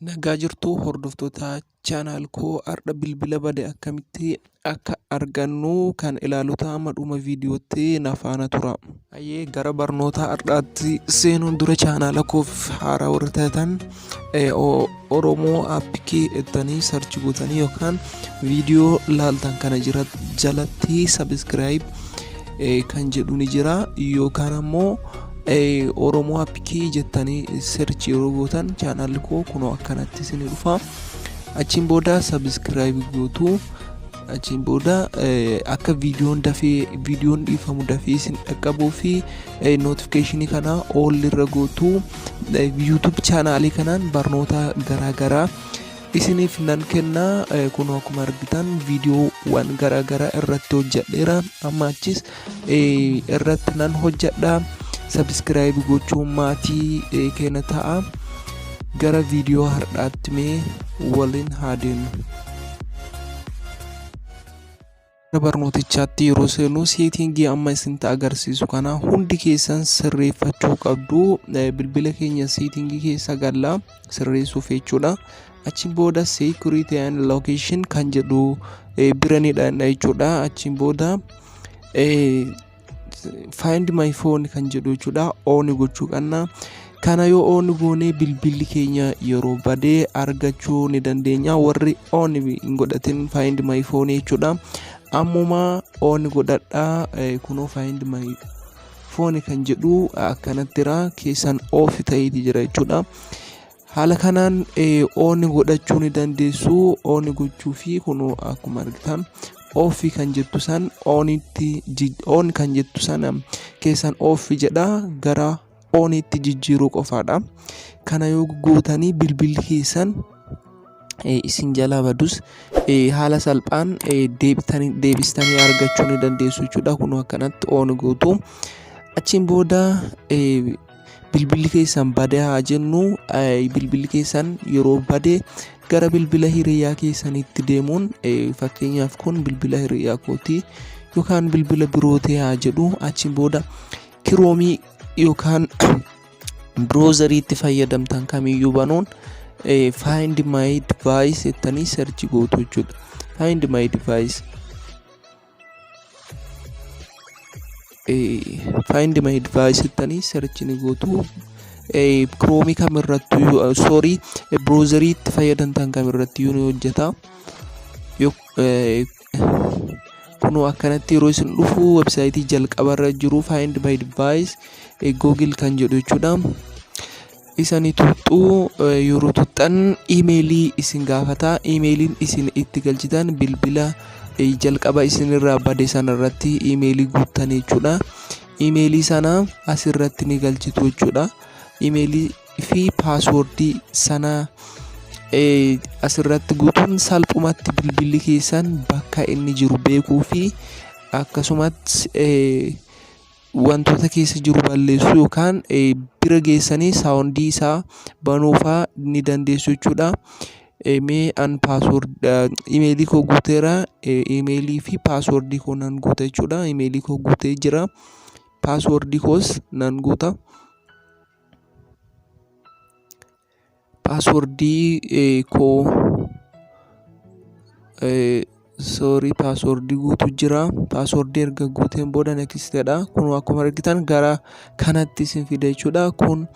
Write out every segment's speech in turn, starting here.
Nagaa jirtu hordoftoota chaanaal koo har'a bilbila bade akkamitti akka argannu kan ilaaluta dhuma viidiyootti na faana tura. Ayyee gara barnoota har'aatti seenuun dura chaanaala koof haaraa warra taatan Oromoo Aappikii jettanii sarchi gootanii yookaan viidiyoo laaltan kana jalatti sabiskiraayib kan jedhu ni jira yookaan ammoo Oromoo Aappikii jettanii search yeroo gootan chaanaalli koo kunoo akkanatti isin dhufa. Achiin booda sabiskiraayib gootu. Achiin booda akka viidiyoon dhiifamu dafee isin dhaqqabuu fi notifiikeeshinii kana all irra gootu. YouTube chaanaalii kanaan barnoota garaagaraa isiniif nan kenna. Kunoo akkuma argitan viidiyoowwan garaagaraa irratti hojjedheera. Amma achis irratti nan hojjedha. Sabiskiraayib gochuun maatii keenya ta'a. Gara viidiyoo har'aatti mee waliin haa deemnu. Barnootichaatti yeroo seenu seetingii amma isinitti agarsiisu kana hundi keessan sirreeffachuu qabdu. Bilbila keenya seetingii keessa galla sirreessuuf jechuudha. Achiin booda security and location kan jedhu biranidha jechuudha. Achiin booda find my phone kan jedhu jechuudha. On gochuu qabna. Kana yoo on goone bilbilli keenya yeroo badee argachuu ni dandeenya. Warri on hin godhatin find my phone jechuudha. Ammuma on godhadha. Kunoo find my phone kan jedhu akkanattira keessan off ta'eeti jira jechuudha. Haala kanaan on godhachuu ni dandeessu. On gochuu fi kunoo akkuma argitan off kan jettu san on kan jettu san keessan off jedha gara onitti jijjiiruu qofaadha. Kana yoo gootanii bilbilli keessan isin jalaa badus haala salphaan deebistanii argachuu ni dandeessu jechuudha. Kunoo akkanatti on gootu. Achiin booda bilbilli keessan badee haa jennu. Bilbilli keessan yeroo badee gara bilbila hiriyaa keessanitti deemuun fakkeenyaaf kun bilbila hiriyaa kooti yookaan bilbila birootee haa jedhu. Achiin booda kiroomii yookaan biroozariitti fayyadamtan kamiyyuu banuun find my device jettanii search gootu jechuudha. Find my device. Find my device jettanii search ni gootu. Kiroomii kamirratti biroozariitti fayyadamtan kamirratti ni hojjeta. Kunoo akkanatti yeroo isin dhufu websaayitii jalqabarra jiru find my device google kan jedhu jechuudha. Isani tuqxu yeroo tuqxan imeelii isin gaafata. Imeeliin isin itti galchitan bilbila jalqaba isinirraa bade sanarratti imeelii guuttan jechuudha. Imeelii sana asirratti ni galchitu jechuudha. Imeelii fi paaswoordii sana asirratti guutuun salphumatti bilbilli keessan bakka inni jiru beekuu fi akkasumas wantoota keessa jiru balleessu yookaan bira geessanii saawundii isaa banuufaa ni dandeessu jechuudha. Mee an imeelii koo guuteera. Imeelii fi paaswoordii koo nan guuta jechuudha. Imeelii koo guutee jira. Paaswoordii koos nan guuta. Paaswoordii koo paaswoordii guutu jira. Paaswoordii erga guuteen booda nekistedha. Kun akkuma argitan gara kanatti isin fida jechuudha. Kun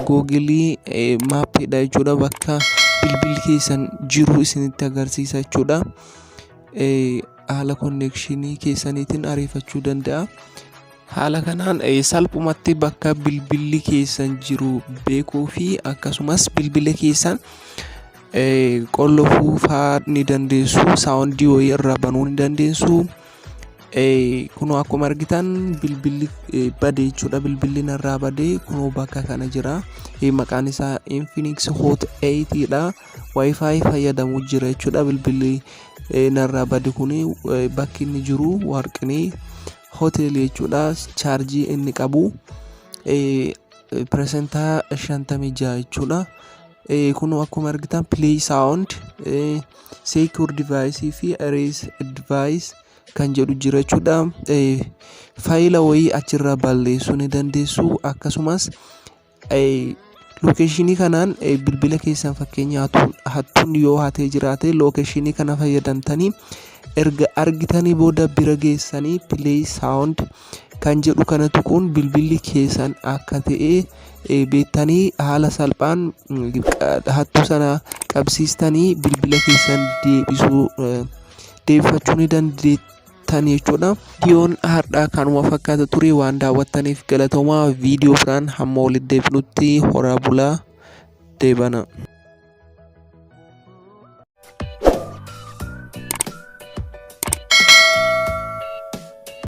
googilii maappiidha jechuudha. Bakka bilbilli keessan jiru isinitti agarsiisa jechuudha. Haala konnekshinii keessaniitiin ariifachuu danda'a. Haala kanaan salphumatti bakka bilbilli keessan jiru beekuu fi akkasumas bilbila keessan qollofuu fa'aa ni dandeessu. Saawundii wayii irraa banuu ni dandeessu. Kunoo akkuma argitan bilbilli badee jechuudha. Bilbilli narraa badee kunoo bakka kana jira. Maqaan isaa Infinix Hot 8 dha. Wi-Fi fayyadamuu jira jechuudha. Bilbilli narraa badee kuni bakki inni jiru warqinii hotel jechuudha. Chaarjii inni qabu persentaa 56 jechuudha. Kunoo akkuma argitan play sound, secure device fi erase device kan jedhu jira jechuudha. Faayila wayii achirraa balleessuu ni dandeessu. Akkasumas Lookeeshinii kanaan bilbila keessan fakkeenyaaf hattuun yoo hatee jiraate lookeeshinii kana fayyadamtanii erga argitanii booda bira geessanii play sound kan jedhu kana tuquun bilbilli keessan akka ta'e beektanii haala salphaan hattuu sana qabsiistanii bilbila keessan deebifachuu ni dandeettan jechuudha. Viidiyoon har'aa kanuma fakkaata ture. Waan daawwattaniif galatoomaa. Viidiyoo biraan hamma walitti deebinutti horaa bulaa. Deebana.